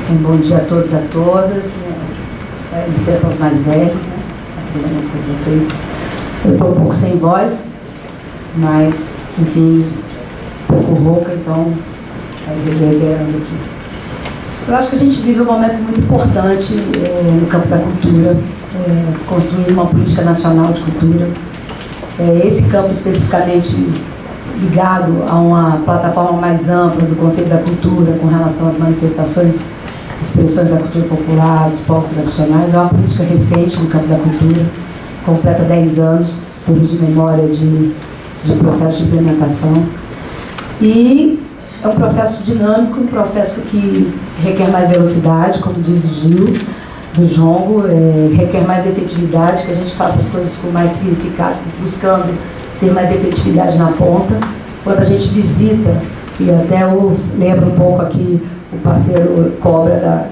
Um bom dia a todos e a todas. Licença aos mais velhos, né? Com vocês. Eu estou um pouco sem voz, mas, enfim, um pouco rouca, então, reverberando aqui. Eu acho que a gente vive um momento muito importante no campo da cultura, construir uma política nacional de cultura. Esse campo especificamente ligado a uma plataforma mais ampla do Conselho da Cultura com relação às manifestações, expressões da cultura popular, dos povos tradicionais, é uma política recente no campo da cultura, completa 10 anos, em termos de memória de processo de implementação. E é um processo dinâmico, um processo que requer mais velocidade, como diz o Gil, do Jongo, requer mais efetividade, que a gente faça as coisas com mais significado, buscando ter mais efetividade na ponta. Quando a gente visita, e até eu lembro um pouco aqui o parceiro Cobra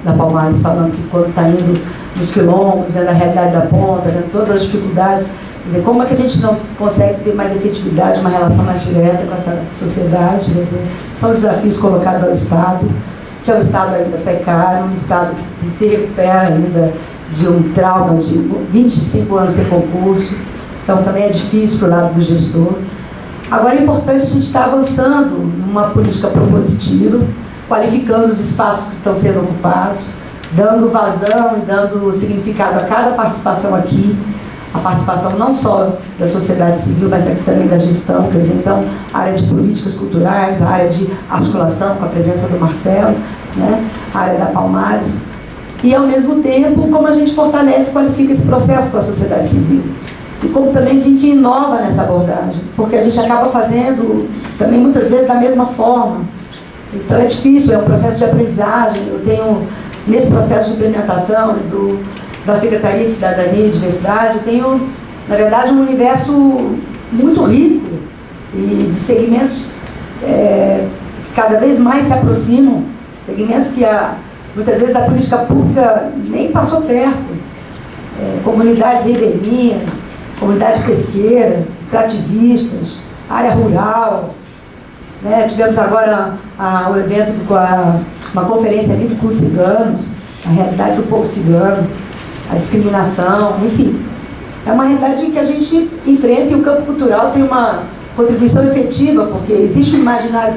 da Palmares falando que quando está indo nos quilombos, vendo a realidade da ponta, vendo todas as dificuldades, quer dizer, como é que a gente não consegue ter mais efetividade, uma relação mais direta com essa sociedade? Quer dizer, são desafios colocados ao Estado, que é um Estado ainda precário, um Estado que se recupera ainda de um trauma de 25 anos sem concurso, então também é difícil para o lado do gestor. Agora é importante a gente estar avançando numa política propositiva, qualificando os espaços que estão sendo ocupados, dando vazão e dando significado a cada participação aqui, a participação não só da sociedade civil, mas também da gestão, quer dizer, então, a área de políticas culturais, a área de articulação com a presença do Marcelo, né, a área da Palmares, e ao mesmo tempo, como a gente fortalece e qualifica esse processo com a sociedade civil. E como também a gente inova nessa abordagem, porque a gente acaba fazendo também muitas vezes da mesma forma. Então é difícil, é um processo de aprendizagem. Eu tenho, nesse processo de implementação da Secretaria de Cidadania e Diversidade, eu tenho, na verdade, um universo muito rico e de segmentos que cada vez mais se aproximam, segmentos que muitas vezes a política pública nem passou perto. Comunidades ribeirinhas, comunidades pesqueiras, extrativistas, área rural, né? Tivemos agora o evento uma conferência livre com os ciganos, a realidade do povo cigano, a discriminação, enfim. É uma realidade que a gente enfrenta e o campo cultural tem uma contribuição efetiva, porque existe um imaginário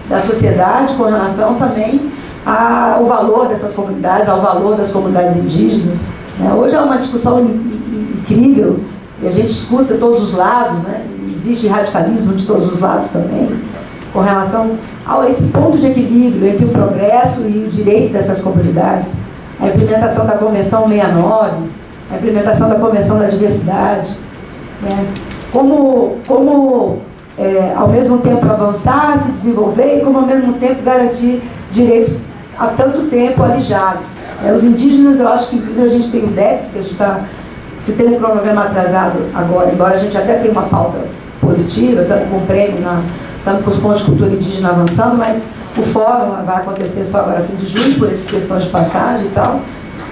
da sociedade com relação também ao valor dessas comunidades, ao valor das comunidades indígenas. Né? Hoje há uma discussão incrível, e a gente escuta todos os lados, né? Existe radicalismo de todos os lados também, com relação a esse ponto de equilíbrio entre o progresso e o direito dessas comunidades, a implementação da Convenção 69, a implementação da Convenção da Diversidade, né? Como ao mesmo tempo avançar, se desenvolver, e como ao mesmo tempo garantir direitos há tanto tempo alijados. Os indígenas, eu acho que inclusive a gente tem um débito, que a gente está... Se tem um cronograma atrasado agora, embora a gente até tenha uma pauta positiva, estamos com o prêmio, estamos com os pontos de cultura indígena avançando, mas o fórum vai acontecer só agora fim de julho, por essa questão de passagem e tal,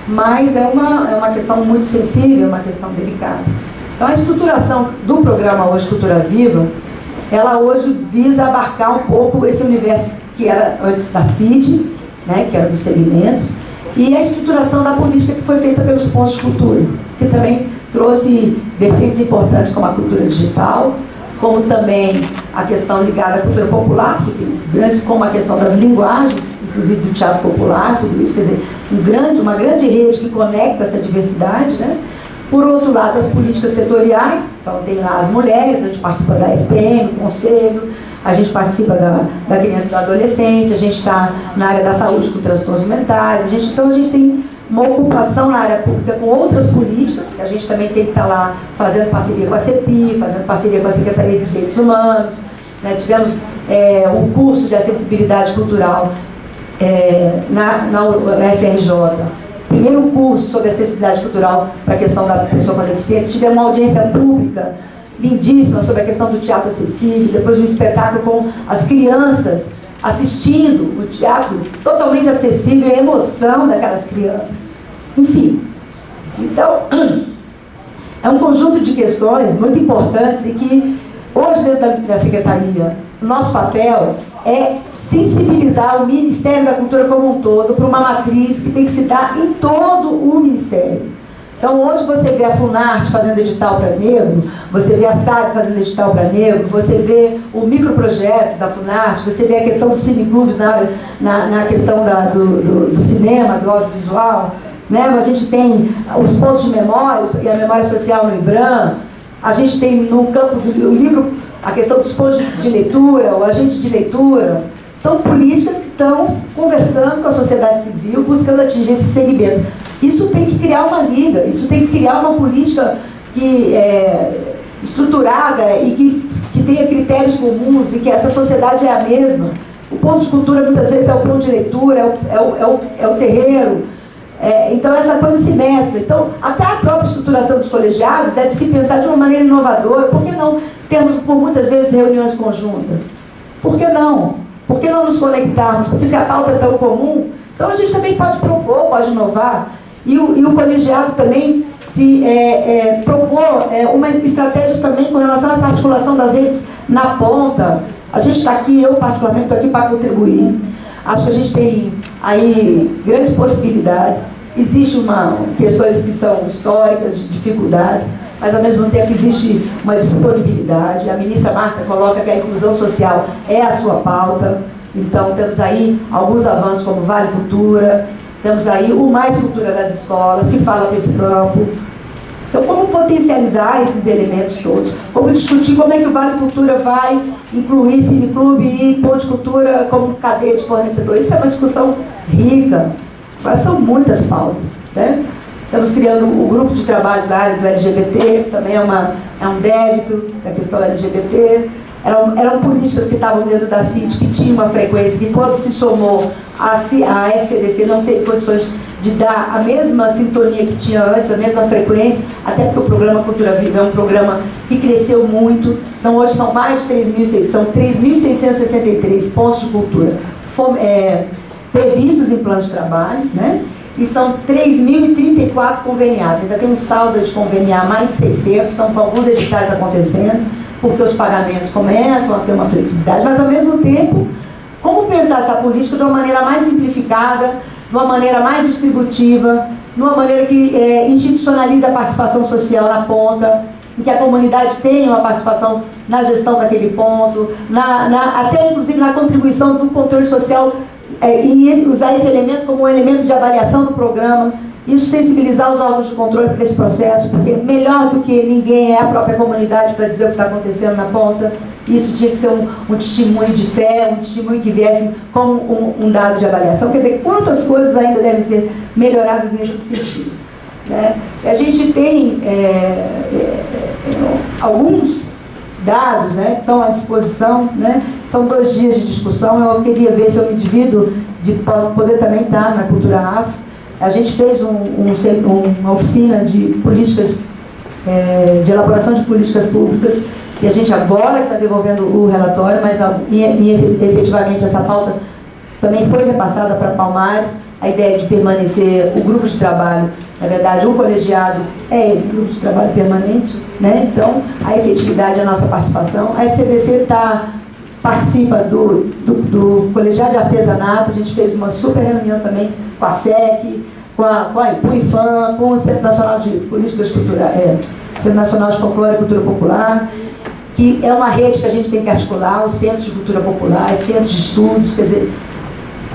mas é uma questão muito sensível, uma questão delicada. Então a estruturação do programa Hoje Cultura Viva, ela hoje visa abarcar um pouco esse universo que era antes da CID, né, que era dos segmentos, e a estruturação da política que foi feita pelos pontos de cultura, que também trouxe vertentes importantes como a cultura digital, como também a questão ligada à cultura popular, que tem grandes, como a questão das linguagens, inclusive do teatro popular, tudo isso, quer dizer, uma grande rede que conecta essa diversidade, né? Por outro lado, as políticas setoriais, então tem lá as mulheres, a gente participa da SPM, do Conselho, a gente participa da criança e do adolescente, a gente está na área da saúde com transtornos mentais, então a gente tem uma ocupação na área pública com outras políticas, que a gente também tem que estar lá fazendo parceria com a CEPI, fazendo parceria com a Secretaria de Direitos Humanos, né? Tivemos um curso de acessibilidade cultural na UFRJ, primeiro curso sobre acessibilidade cultural para a questão da pessoa com deficiência. Tivemos uma audiência pública lindíssima sobre a questão do teatro acessível, depois um espetáculo com as crianças assistindo o teatro totalmente acessível, a emoção daquelas crianças. Enfim, então, é um conjunto de questões muito importantes e que hoje dentro da Secretaria o nosso papel é sensibilizar o Ministério da Cultura como um todo para uma matriz que tem que se dar em todo o Ministério. Então, hoje você vê a Funarte fazendo edital para negro, você vê a SAD fazendo edital para negro, você vê o microprojeto da Funarte, você vê a questão dos cineclubes na questão do cinema, do audiovisual, né? A gente tem os pontos de memória e a memória social no IBRAM, a gente tem no campo do livro a questão dos pontos de leitura, o agente de leitura. São políticas que estão conversando com a sociedade civil, buscando atingir esses segmentos. Isso tem que criar uma liga, isso tem que criar uma política estruturada e que tenha critérios comuns e que essa sociedade é a mesma. O ponto de cultura muitas vezes é o ponto de leitura, é o terreiro. Então essa coisa se mescla. Então até a própria estruturação dos colegiados deve se pensar de uma maneira inovadora. Por que não termos por muitas vezes reuniões conjuntas? Por que não? Por que não nos conectarmos? Porque se a pauta é tão comum, então a gente também pode propor, pode inovar. E o colegiado também se propor uma estratégia também com relação a essa articulação das redes na ponta. A gente está aqui, eu particularmente estou aqui para contribuir. Acho que a gente tem aí grandes possibilidades. Existem questões que são históricas, de dificuldades, mas ao mesmo tempo existe uma disponibilidade. A ministra Marta coloca que a inclusão social é a sua pauta. Então temos aí alguns avanços como Vale Cultura, temos aí o Mais Cultura das escolas, que fala para esse campo. Então, como potencializar esses elementos todos? Como discutir como é que o Vale Cultura vai incluir cineclube e ponto de cultura como cadeia de fornecedores? Isso é uma discussão rica. Agora, são muitas pautas, né? Estamos criando o grupo de trabalho da área do LGBT, que também é um débito, a questão LGBT. Eram políticas que estavam dentro da CIT, que tinham uma frequência, que quando se somou a SCDC não teve condições de dar a mesma sintonia que tinha antes, a mesma frequência, até porque o programa Cultura Viva é um programa que cresceu muito. Então hoje são mais de 3.663 pontos de cultura previstos em plano de trabalho, né? E são 3.034 conveniados. Ainda tem um saldo de conveniar mais 600, estão com alguns editais acontecendo, porque os pagamentos começam a ter uma flexibilidade, mas ao mesmo tempo, como pensar essa política de uma maneira mais simplificada, de uma maneira mais distributiva, de uma maneira que institucionalize a participação social na ponta, em que a comunidade tenha uma participação na gestão daquele ponto, até inclusive na contribuição do controle social, e usar esse elemento como um elemento de avaliação do programa. Isso sensibilizar os órgãos de controle para esse processo, porque melhor do que ninguém é a própria comunidade para dizer o que está acontecendo na ponta. Isso tinha que ser um testemunho de fé, um testemunho que viesse como um dado de avaliação. Quer dizer, quantas coisas ainda devem ser melhoradas nesse sentido, né? A gente tem alguns dados, né, estão à disposição, né? São 2 dias de discussão. Eu queria ver se eu me divido de poder também estar na Cultura Afro. A gente fez uma oficina de políticas, de elaboração de políticas públicas, e a gente agora está devolvendo o relatório, mas efetivamente essa pauta também foi repassada para Palmares. A ideia de permanecer o grupo de trabalho, na verdade, o colegiado é esse grupo de trabalho permanente, né? Então, a efetividade é a nossa participação. A SCDC participa do colegiado de artesanato. A gente fez uma super reunião também com a SEC, com o IFAM, com o Centro Nacional de Políticas Culturais, Centro Nacional de Folclore e Cultura Popular, que é uma rede que a gente tem que articular, os centros de cultura popular, centros de estudos. Quer dizer,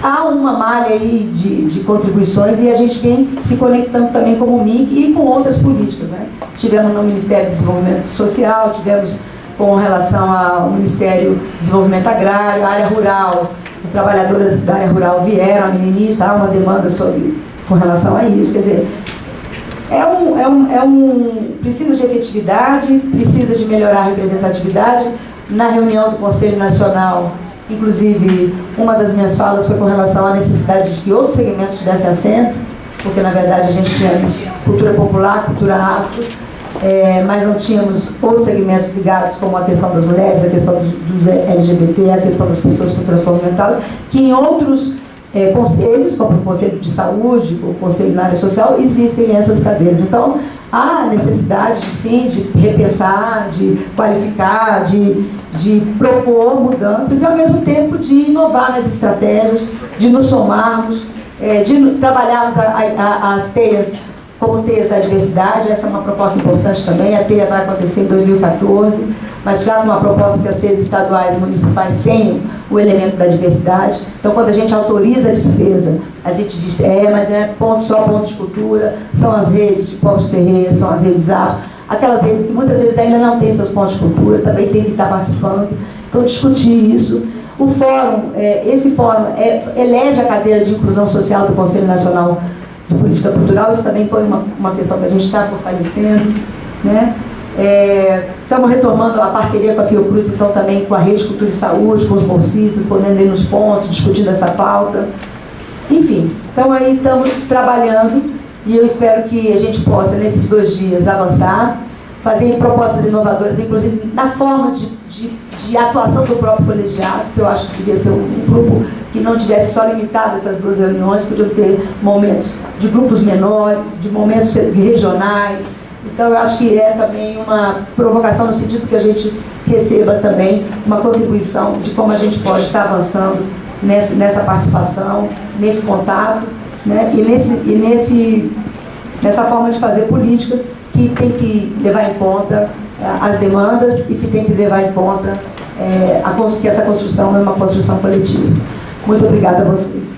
há uma malha aí de contribuições, e a gente vem se conectando também como o MIC e com outras políticas, né? Tivemos no Ministério do Desenvolvimento Social, tivemos com relação ao Ministério do Desenvolvimento Agrário, a área rural. As trabalhadoras da área rural vieram, a ministra, há uma demanda com relação a isso. Quer dizer, precisa de efetividade, precisa de melhorar a representatividade. Na reunião do Conselho Nacional, inclusive, uma das minhas falas foi com relação à necessidade de que outros segmentos tivessem assento, porque na verdade a gente tinha isso, cultura popular, cultura afro, mas não tínhamos outros segmentos ligados, como a questão das mulheres, a questão dos LGBT, a questão das pessoas com transtornos mentais, que em outros conselhos, como o Conselho de Saúde, o Conselho na área social, existem essas cadeiras. Então, há necessidade, sim, de repensar, de qualificar, de propor mudanças e, ao mesmo tempo, de inovar nas estratégias, de nos somarmos, de trabalharmos as teias como teias da diversidade. Essa é uma proposta importante também. A teia vai acontecer em 2014, mas já uma proposta que as teias estaduais e municipais tenham o elemento da diversidade. Então, quando a gente autoriza a despesa, a gente diz, mas é só ponto de cultura, são as redes de povos terreiros, são as redes afro, aquelas redes que muitas vezes ainda não têm seus pontos de cultura, também tem que estar participando. Então, discutir isso. O fórum, esse fórum elege a cadeira de inclusão social do Conselho Nacional de Política Cultural. Isso também foi uma questão que a gente está fortalecendo, né? Estamos retomando a parceria com a Fiocruz, então também com a Rede Cultura e Saúde, com os bolsistas, podendo ir nos pontos, discutindo essa pauta. Enfim, então aí estamos trabalhando e eu espero que a gente possa, nesses 2 dias, avançar, fazer propostas inovadoras, inclusive na forma de atuação do próprio colegiado, que eu acho que devia ser um grupo que não tivesse só limitado essas 2 reuniões, podiam ter momentos de grupos menores, de momentos regionais. Então, eu acho que é também uma provocação no sentido que a gente receba também uma contribuição de como a gente pode estar avançando nessa participação, nesse contato, né? E nessa forma de fazer política que tem que levar em conta as demandas e que tem que levar em conta que essa construção é uma construção coletiva. Muito obrigada a vocês.